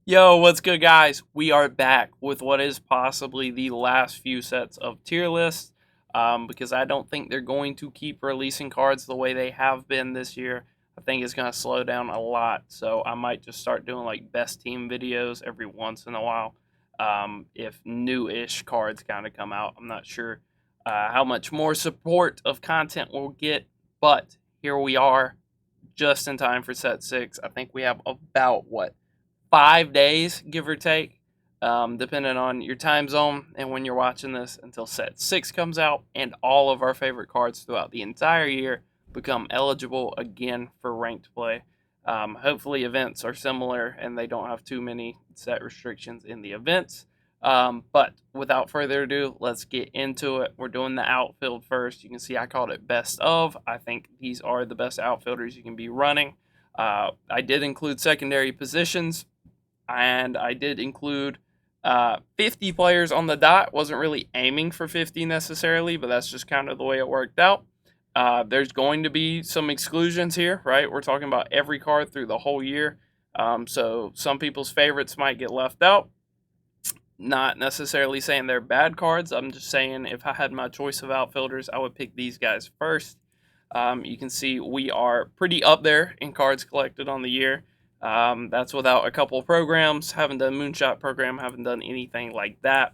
Yo, what's good, guys? We are back with what is possibly the last few sets of tier lists because I don't think they're going to keep releasing cards the way they have been this year. I think it's going to slow down a lot, so I might just start doing like best team videos every once in a while if new-ish cards kind of come out. I'm not sure how much more support of content we'll get, but here we are just in time for set 6. I think we have about, what, 5 days, give or take, depending on your time zone and when you're watching this, until set 6 comes out, and all of our favorite cards throughout the entire year become eligible again for ranked play. Hopefully, events are similar and they don't have too many set restrictions in the events. But without further ado, let's get into it. We're doing the outfield first. You can see I called it best of. I think these are the best outfielders you can be running. I did include secondary positions, and I did include 50 players on the dot. Wasn't really aiming for 50 necessarily, but that's just kind of the way it worked out. There's going to be some exclusions here, right? We're talking about every card through the whole year. So some people's favorites might get left out. Not necessarily saying they're bad cards. I'm just saying if I had my choice of outfielders, I would pick these guys first. You can see we are pretty up there in cards collected on the year. That's without a couple of programs. Haven't done Moonshot program. Haven't done anything like that.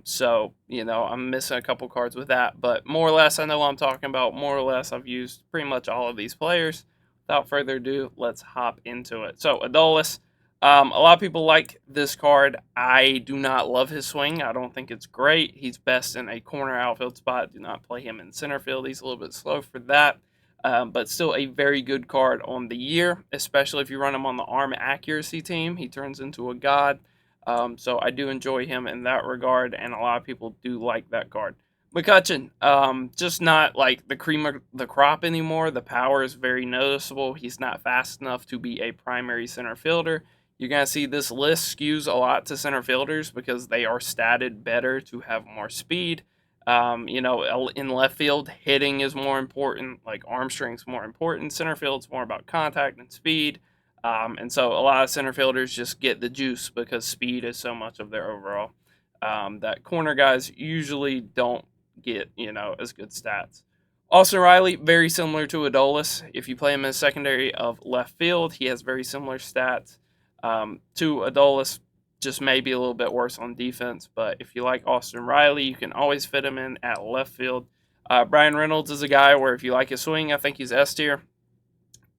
So, I'm missing a couple cards with that. But more or less, I know what I'm talking about. More or less, I've used pretty much all of these players. Without further ado, let's hop into it. So, Adolis. A lot of people like this card. I do not love his swing. I don't think it's great. He's best in a corner outfield spot. Do not play him in center field. He's a little bit slow for that. But still a very good card on the year, especially if you run him on the arm accuracy team. He turns into a god. So I do enjoy him in that regard, and a lot of people do like that card. McCutcheon, just not like the cream of the crop anymore. The power is very noticeable. He's not fast enough to be a primary center fielder. You're going to see this list skews a lot to center fielders because they are statted better to have more speed. In left field, hitting is more important, like arm strength's more important. Center field's more about contact and speed. And so a lot of center fielders just get the juice because speed is so much of their overall. That corner guys usually don't get, as good stats. Austin Riley, very similar to Adolis. If you play him in secondary of left field, he has very similar stats to Adolis, just maybe a little bit worse on defense. But if you like Austin Riley, you can always fit him in at left field. Brian Reynolds is a guy where if you like his swing, I think he's S tier.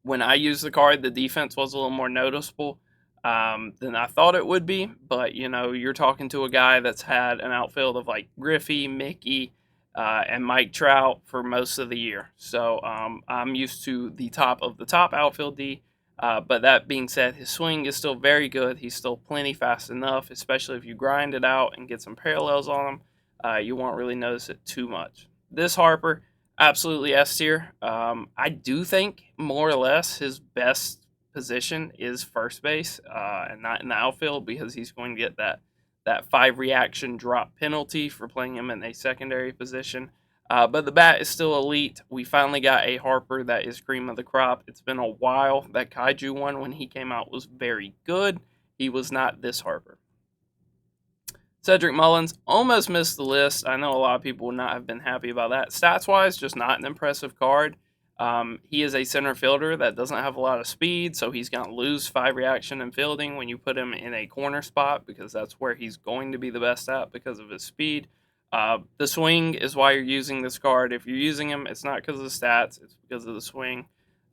When I used the card, the defense was a little more noticeable than I thought it would be. But, you're talking to a guy that's had an outfield of like Griffey, Mickey, and Mike Trout for most of the year. So I'm used to the top of the top outfield D. But that being said, his swing is still very good. He's still plenty fast enough, especially if you grind it out and get some parallels on him. You won't really notice it too much. This Harper, absolutely S tier. I do think more or less his best position is first base and not in the outfield because he's going to get that 5 reaction drop penalty for playing him in a secondary position. But the bat is still elite. We finally got a Harper that is cream of the crop. It's been a while. That Kaiju one, when he came out, was very good. He was not this Harper. Cedric Mullins almost missed the list. I know a lot of people would not have been happy about that. Stats-wise, just not an impressive card. He is a center fielder that doesn't have a lot of speed, so he's going to lose 5 reaction and fielding when you put him in a corner spot because that's where he's going to be the best at because of his speed. The swing is why you're using this card. If you're using him, it's not because of the stats, it's because of the swing.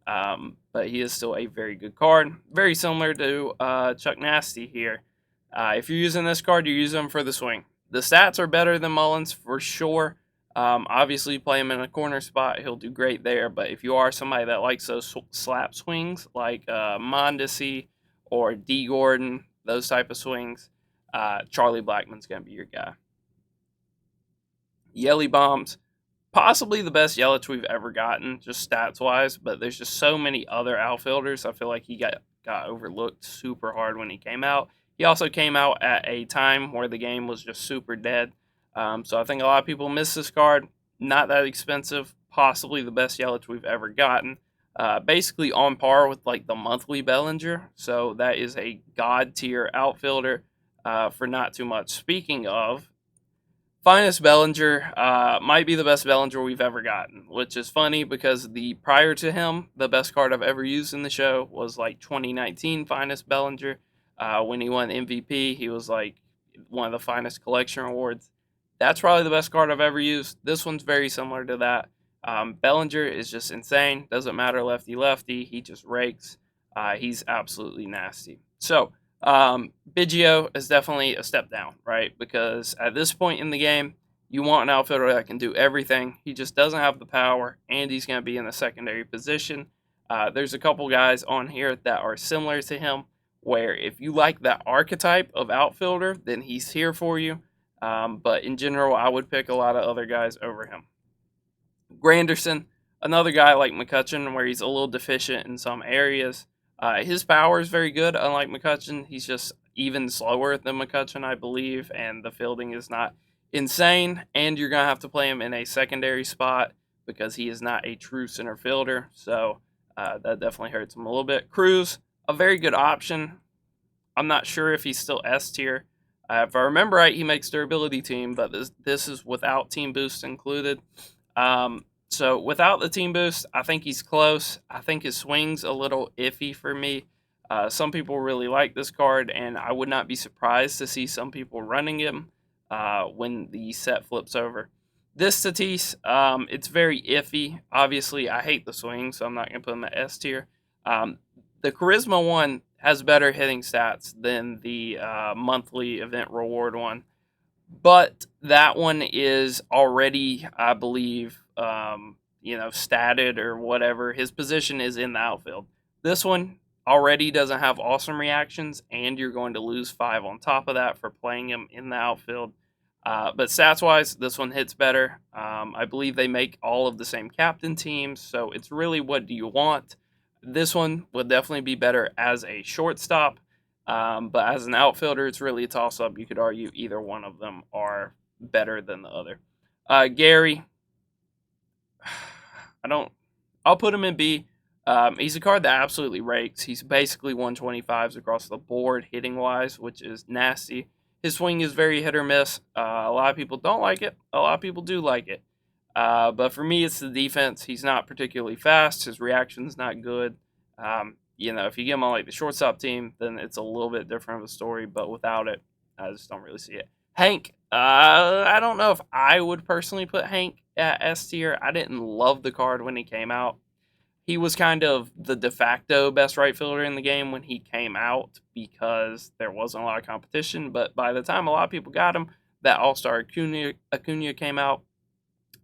But he is still a very good card. Very similar to Chuck Nasty here. If you're using this card, you're using him for the swing. The stats are better than Mullins for sure. Obviously, you play him in a corner spot, he'll do great there. But if you are somebody that likes those slap swings like Mondesi or D. Gordon, those type of swings, Charlie Blackmon's going to be your guy. Yelly Bombs, possibly the best Yelich we've ever gotten, just stats wise. But there's just so many other outfielders. I feel like he got overlooked super hard when he came out. He also came out at a time where the game was just super dead. So I think a lot of people miss this card. Not that expensive. Possibly the best Yelich we've ever gotten. basically on par with like the monthly Bellinger. So that is a god tier outfielder for not too much. Speaking of, finest Bellinger might be the best Bellinger we've ever gotten, which is funny because the prior to him, the best card I've ever used in the show was like 2019 finest Bellinger. When he won MVP, he was like one of the finest collection awards. That's probably the best card I've ever used. This one's very similar to that. Bellinger is just insane. Doesn't matter lefty lefty. He just rakes. He's absolutely nasty. So Biggio is definitely a step down, right? Because at this point in the game, you want an outfielder that can do everything. He just doesn't have the power, and he's going to be in the secondary position. There's a couple guys on here that are similar to him, where if you like that archetype of outfielder, then he's here for you. But in general, I would pick a lot of other guys over him. Granderson, another guy like McCutchen, where he's a little deficient in some areas. His power is very good, unlike McCutchen. He's just even slower than McCutchen, I believe, and the fielding is not insane. And you're going to have to play him in a secondary spot because he is not a true center fielder. So that definitely hurts him a little bit. Cruz, a very good option. I'm not sure if he's still S tier. If I remember right, he makes durability team, but this is without team boost included. So without the team boost, I think he's close. I think his swing's a little iffy for me. Some people really like this card, and I would not be surprised to see some people running him when the set flips over. This Tatis, it's very iffy. Obviously, I hate the swing, so I'm not going to put him at S tier. The Charisma one has better hitting stats than the monthly event reward one. But that one is already, I believe, statted or whatever. His position is in the outfield. This one already doesn't have awesome reactions, and you're going to lose 5 on top of that for playing him in the outfield. But stats-wise, this one hits better. I believe they make all of the same captain teams, so it's really what do you want. This one would definitely be better as a shortstop. But as an outfielder, it's really a toss-up. You could argue either one of them are better than the other. Gary, I'll put him in B. He's a card that absolutely rakes. He's basically 125s across the board hitting-wise, which is nasty. His swing is very hit or miss. A lot of people don't like it. A lot of people do like it. But for me, it's the defense. He's not particularly fast. His reaction's not good. If you get him on like the shortstop team, then it's a little bit different of a story. But without it, I just don't really see it. Hank, I don't know if I would personally put Hank at S tier. I didn't love the card when he came out. He was kind of the de facto best right fielder in the game when he came out because there wasn't a lot of competition. But by the time a lot of people got him, that All-Star Acuna came out,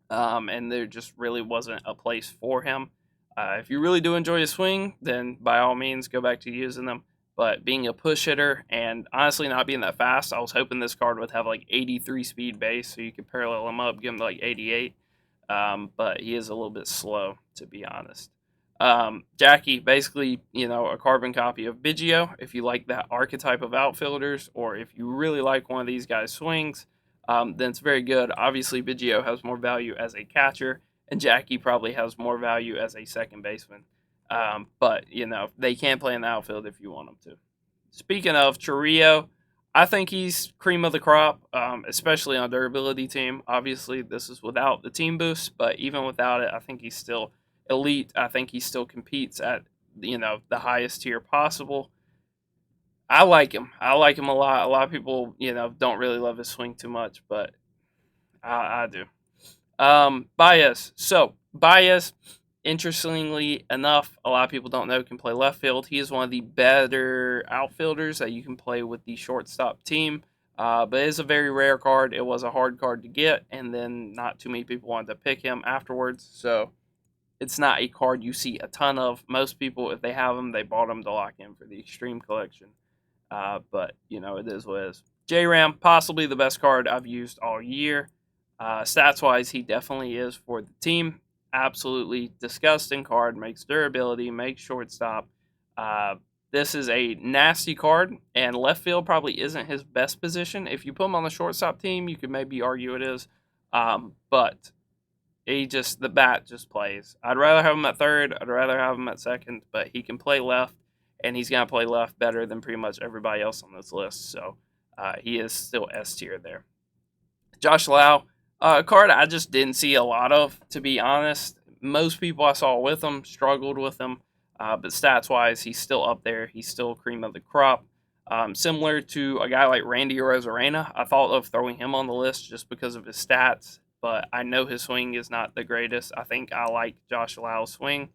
and there just really wasn't a place for him. If you really do enjoy his swing, then by all means go back to using them. But being a push hitter and honestly not being that fast, I was hoping this card would have like 83 speed base so you could parallel him up, give him like 88. But he is a little bit slow, to be honest. Jackie, basically, a carbon copy of Biggio. If you like that archetype of outfielders, or if you really like one of these guys' swings, then it's very good. Obviously, Biggio has more value as a catcher, and Jackie probably has more value as a second baseman. But they can play in the outfield if you want them to. Speaking of Churrillo, I think he's cream of the crop, especially on durability team. Obviously, this is without the team boost, but even without it, I think he's still elite. I think he still competes at the highest tier possible. I like him. I like him a lot. A lot of people don't really love his swing too much, but I do. Baez. So Baez, interestingly enough, a lot of people don't know can play left field. He is one of the better outfielders that you can play with the shortstop team. But it is a very rare card. It was a hard card to get, and then not too many people wanted to pick him afterwards. So it's not a card you see a ton of. Most people, if they have him, they bought him to lock in for the Extreme Collection. But it is what it is. J-Ram, possibly the best card I've used all year. Stats-wise, he definitely is for the team. Absolutely disgusting card. Makes durability, makes shortstop. This is a nasty card, and left field probably isn't his best position. If you put him on the shortstop team, you could maybe argue it is. But The bat just plays. I'd rather have him at third. I'd rather have him at second, but he can play left, and he's gonna play left better than pretty much everybody else on this list. So he is still S tier there. Josh Lau, a card I just didn't see a lot of, to be honest. Most people I saw with him struggled with him, but stats wise, he's still up there. He's still cream of the crop. Similar to a guy like Randy Rosarena, I thought of throwing him on the list just because of his stats, but I know his swing is not the greatest. I think I like Josh Lau's swing,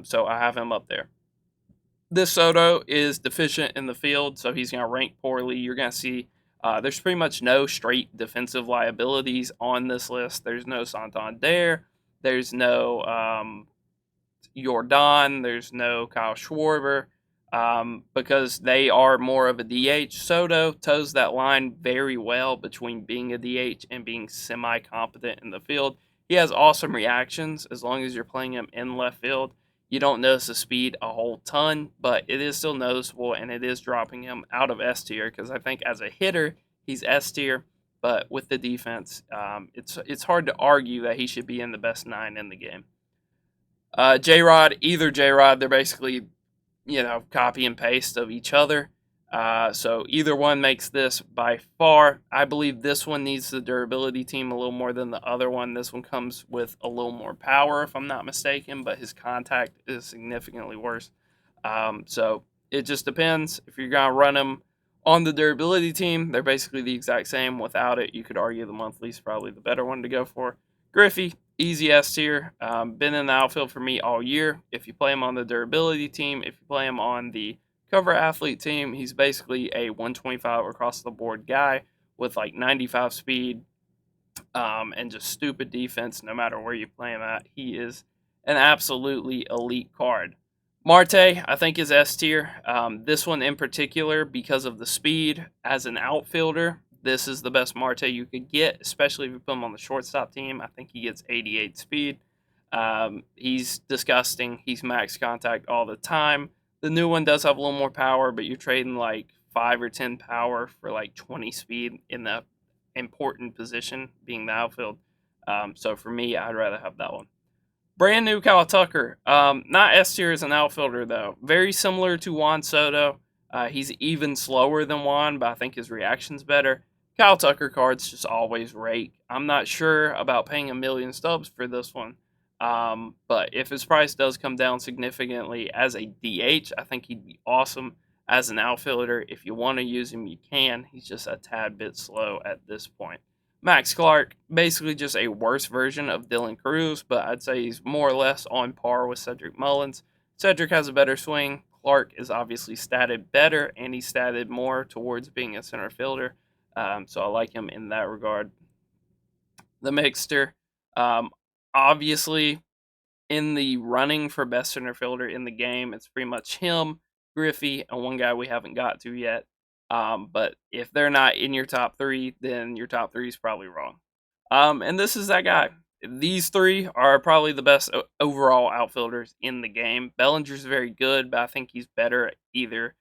so I have him up there. This Soto is deficient in the field, so he's going to rank poorly. You're going to see there's pretty much no straight defensive liabilities on this list. There's no Santander. There's no Jordan. There's no Kyle Schwarber because they are more of a DH. Soto toes that line very well between being a DH and being semi-competent in the field. He has awesome reactions as long as you're playing him in left field. You don't notice the speed a whole ton, but it is still noticeable, and it is dropping him out of S tier because I think as a hitter, he's S tier, but with the defense, it's hard to argue that he should be in the best 9 in the game. J Rod, either J Rod, they're basically copy and paste of each other. So either one makes this by far. I believe this one needs the durability team a little more than the other one. This one comes with a little more power, if I'm not mistaken, but his contact is significantly worse. So it just depends. If you're going to run them on the durability team, they're basically the exact same. Without it, you could argue the monthly is probably the better one to go for. Griffey, easy S tier. Been in the outfield for me all year. If you play him on the durability team, if you play him on the cover athlete team, he's basically a 125 across the board guy with like 95 speed and just stupid defense no matter where you play him at. He is an absolutely elite card. Marte, I think, is S tier. This one in particular, because of the speed as an outfielder, this is the best Marte you could get, especially if you put him on the shortstop team. I think he gets 88 speed. He's disgusting. He's max contact all the time. The new one does have a little more power, but you're trading like 5 or 10 power for like 20 speed in the important position, being the outfield. So for me, I'd rather have that one. Brand new Kyle Tucker. Not S tier as an outfielder, though. Very similar to Juan Soto. He's even slower than Juan, but I think his reaction's better. Kyle Tucker cards just always rake. I'm not sure about paying a million stubs for this one. But if his price does come down significantly as a DH, I think he'd be awesome as an outfielder. If you want to use him, you can. He's just a tad bit slow at this point. Max Clark, basically just a worse version of Dylan Cruz, but I'd say he's more or less on par with Cedric Mullins. Cedric has a better swing. Clark is obviously statted better, and he's statted more towards being a center fielder. So I like him in that regard. The Mixter, obviously, in the running for best center fielder in the game, it's pretty much him, Griffey, and one guy we haven't got to yet. But if they're not in your top 3, then your top 3 is probably wrong. And this is that guy. These 3 are probably the best overall outfielders in the game. Bellinger's very good, but I think he's better either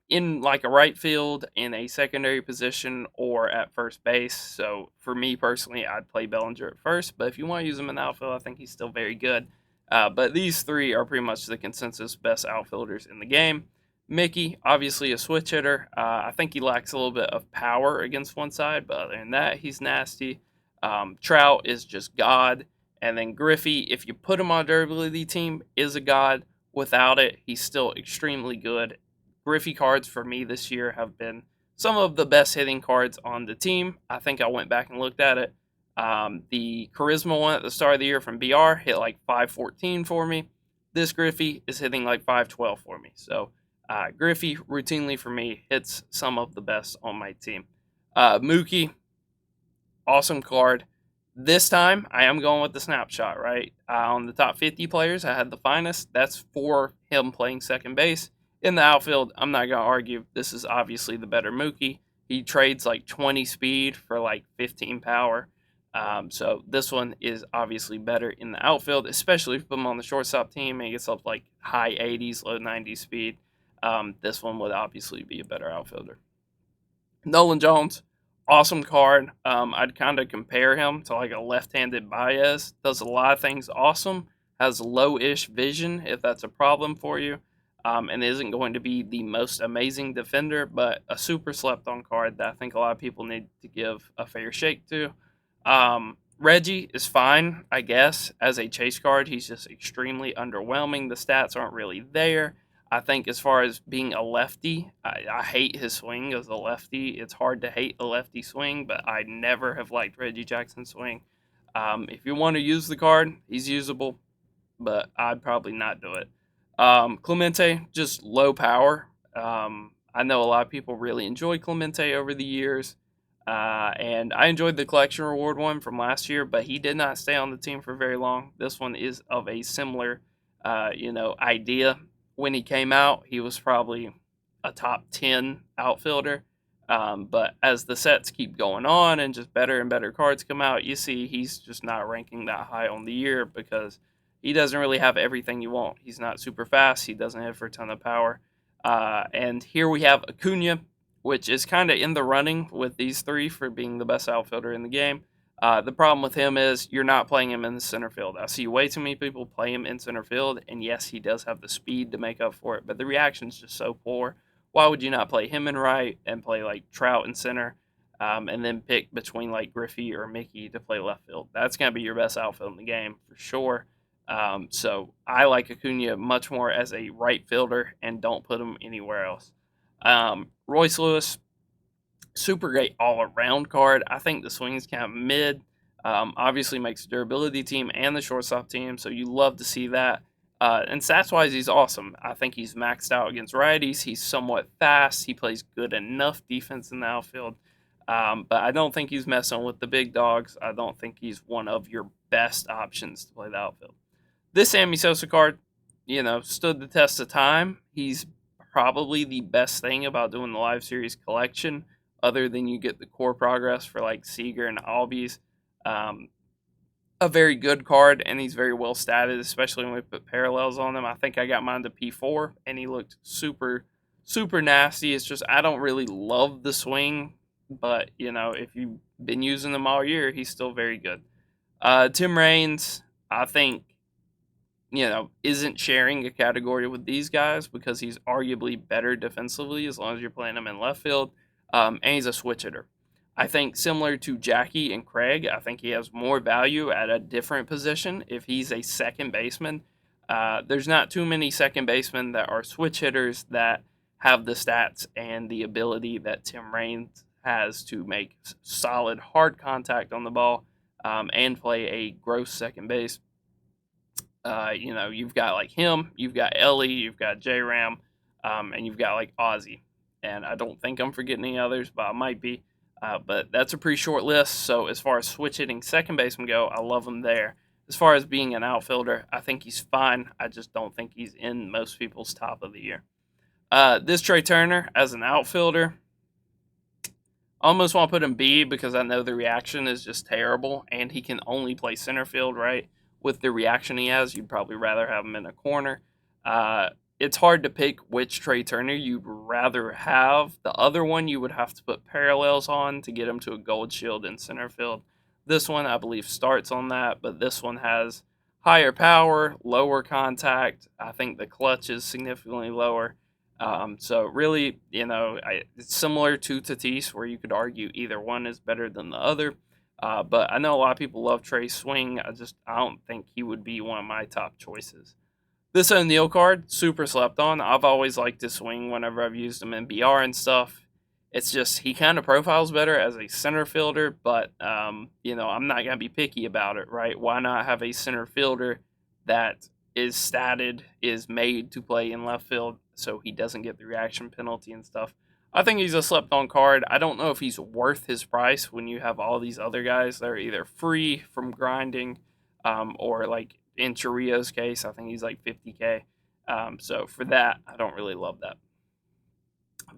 in like a right field, in a secondary position, or at first base. So for me personally, I'd play Bellinger at first. But if you want to use him in the outfield, I think he's still very good. But these 3 are pretty much the consensus best outfielders in the game. Mickey, obviously a switch hitter. I think he lacks a little bit of power against one side, but other than that, he's nasty. Trout is just God. And then Griffey, if you put him on a durability team, is a God. Without it, he's still extremely good. Griffey cards for me this year have been some of the best hitting cards on the team. I think I went back and looked at it. The Charisma one at the start of the year from BR hit like 514 for me. This Griffey is hitting like 512 for me. So Griffey routinely for me hits some of the best on my team. Mookie, awesome card. This time I am going with the snapshot, right? On the top 50 players, I had the finest. That's for him playing second base. In the outfield, I'm not going to argue. This is obviously the better Mookie. He trades like 20 speed for like 15 power. So this one is obviously better in the outfield, especially if you put him on the shortstop team and he gets up like high 80s, low 90s speed. This one would obviously be a better outfielder. Nolan Jones, Awesome card. I'd kind of compare him to like a left-handed Baez. Does a lot of things awesome. Has low-ish vision if that's a problem for you, and isn't going to be the most amazing defender, but a super slept-on card that I think a lot of people need to give a fair shake to. Reggie is fine, I guess, as a chase card. He's just extremely underwhelming. The stats aren't really there. I think as far as being a lefty, I hate his swing as a lefty. It's hard to hate a lefty swing, but I never have liked Reggie Jackson's swing. If you want to use the card, he's usable, but I'd probably not do it. Clemente, just low power. I know a lot of people really enjoy Clemente over the years, and I enjoyed the collection reward one from last year, but he did not stay on the team for very long. This one is of a similar, idea. When he came out, he was probably a top 10 outfielder. But as the sets keep going on and just better and better cards come out, you see he's just not ranking that high on the year because he doesn't really have everything you want. He's not super fast. He doesn't hit for a ton of power. And here we have Acuna, which is kind of in the running with these three for being the best outfielder in the game. The problem with him is you're not playing him in the center field. I see way too many people play him in center field, and yes, he does have the speed to make up for it, but the reaction is just so poor. Why would you not play him in right and play like Trout in center, and then pick between like Griffey or Mickey to play left field? That's going to be your best outfield in the game for sure. So I like Acuna much more as a right fielder and don't put him anywhere else. Royce Lewis, super great all around card. I think the swing is kind of mid. Obviously makes the durability team and the shortstop team, so you love to see that. And stats wise, he's awesome. I think he's maxed out against righties. He's somewhat fast. He plays good enough defense in the outfield. But I don't think he's messing with the big dogs. I don't think he's one of your best options to play the outfield. This Sammy Sosa card, stood the test of time. He's probably the best thing about doing the live series collection, other than you get the core progress for like Seager and Albies. Um, a very good card, and he's very well statted, especially when we put parallels on him. I think I got mine to P4, and he looked super, super nasty. It's just I don't really love the swing, but if you've been using him all year, he's still very good. Tim Raines, I think isn't sharing a category with these guys because he's arguably better defensively as long as you're playing him in left field. And he's a switch hitter. I think similar to Jackie and Craig, I think he has more value at a different position if he's a second baseman. There's not too many second basemen that are switch hitters that have the stats and the ability that Tim Raines has to make solid hard contact on the ball and play a gross second base. You've got like him, you've got Ellie, you've got J Ram, and you've got like Ozzy. And I don't think I'm forgetting any others, but I might be. But that's a pretty short list. So as far as switch hitting second baseman go, I love him there. As far as being an outfielder, I think he's fine. I just don't think he's in most people's top of the year. This Trey Turner as an outfielder, I almost want to put him B because I know the reaction is just terrible, and he can only play center field, right? With the reaction he has, you'd probably rather have him in a corner. It's hard to pick which Trey Turner you'd rather have. The other one you would have to put parallels on to get him to a gold shield in center field. This one, I believe, starts on that, but this one has higher power, lower contact. I think the clutch is significantly lower. So really, it's similar to Tatis, where you could argue either one is better than the other. But I know a lot of people love Trey's swing. I don't think he would be one of my top choices. This O'Neal card, super slept on. I've always liked his swing whenever I've used him in BR and stuff. It's just he kind of profiles better as a center fielder, but I'm not gonna be picky about it, right? Why not have a center fielder that is statted, is made to play in left field, so he doesn't get the reaction penalty and stuff. I think he's a slept on card. I don't know if he's worth his price when you have all these other guys that are either free from grinding, or like in Chiria's case, I think he's like 50K. So for that, I don't really love that.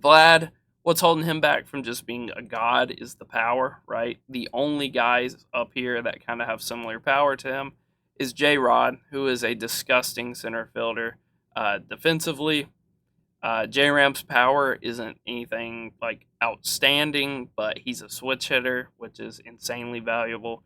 Vlad, what's holding him back from just being a god is the power, right? The only guys up here that kind of have similar power to him is J Rod, who is a disgusting center fielder defensively. J-Ram's power isn't anything like outstanding, but he's a switch hitter, which is insanely valuable.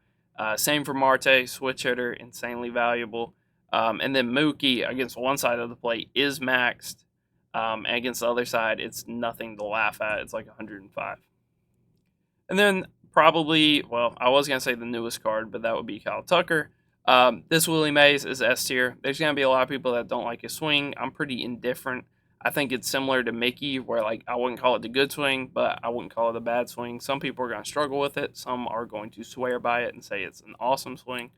Same for Marte, switch hitter, insanely valuable. And then Mookie against one side of the plate is maxed, and against the other side, it's nothing to laugh at. It's like 105. And then probably, well, I was gonna say the newest card, but that would be Kyle Tucker. This Willie Mays is S tier. There's gonna be a lot of people that don't like his swing. I'm pretty indifferent. I think it's similar to Mickey, where like I wouldn't call it the good swing, but I wouldn't call it a bad swing. Some people are gonna struggle with it. Some are going to swear by it and say it's an awesome swing.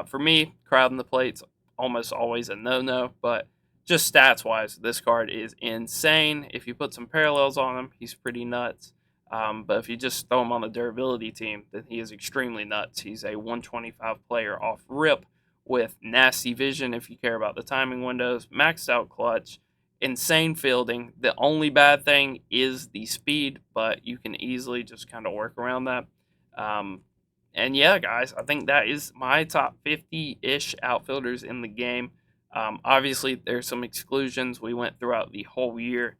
For me, crowding the plate's almost always a no-no, but just stats wise, this card is insane. If you put some parallels on him, he's pretty nuts. But if you just throw him on the durability team, then he is extremely nuts. He's a 125 player off rip with nasty vision if you care about the timing windows, maxed out clutch, insane fielding. The only bad thing is the speed, but you can easily just kind of work around that. Um, and yeah, guys, I think that is my top 50 ish outfielders in the game. Obviously, there's some exclusions we went throughout the whole year.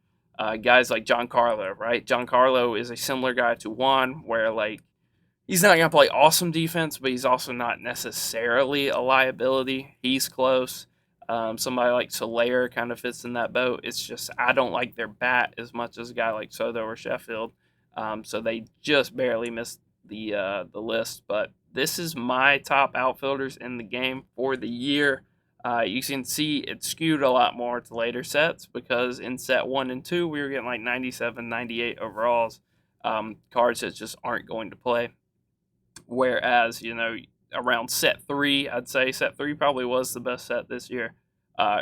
Guys like Giancarlo, right? Giancarlo is a similar guy to Juan, where like he's not gonna play awesome defense, but he's also not necessarily a liability. He's close. Somebody like Soler kind of fits in that boat. It's just I don't like their bat as much as a guy like Soto or Sheffield. So they just barely missed the list. But this is my top outfielders in the game for the year. You can see it skewed a lot more to later sets because in set 1 and 2 we were getting like 97, 98 overalls, cards that just aren't going to play. Whereas, around set 3, I'd say set 3 probably was the best set this year.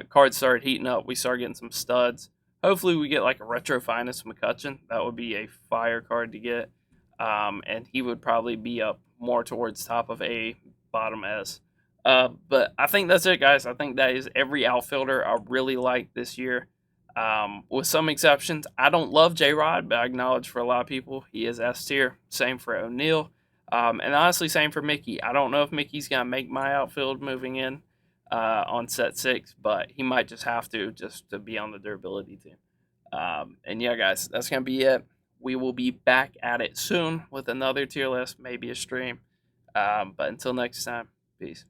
Cards started heating up. We started getting some studs. Hopefully, we get like a retro finest McCutcheon. That would be a fire card to get. And he would probably be up more towards top of A, bottom S. But I think that's it, guys. I think that is every outfielder I really like this year. With some exceptions, I don't love J Rod, but I acknowledge for a lot of people he is S tier. Same for O'Neill. And honestly, same for Mickey. I don't know if Mickey's going to make my outfield moving in on set 6, but he might just have to just to be on the durability team. And yeah, guys, that's going to be it. We will be back at it soon with another tier list, maybe a stream. But until next time, peace.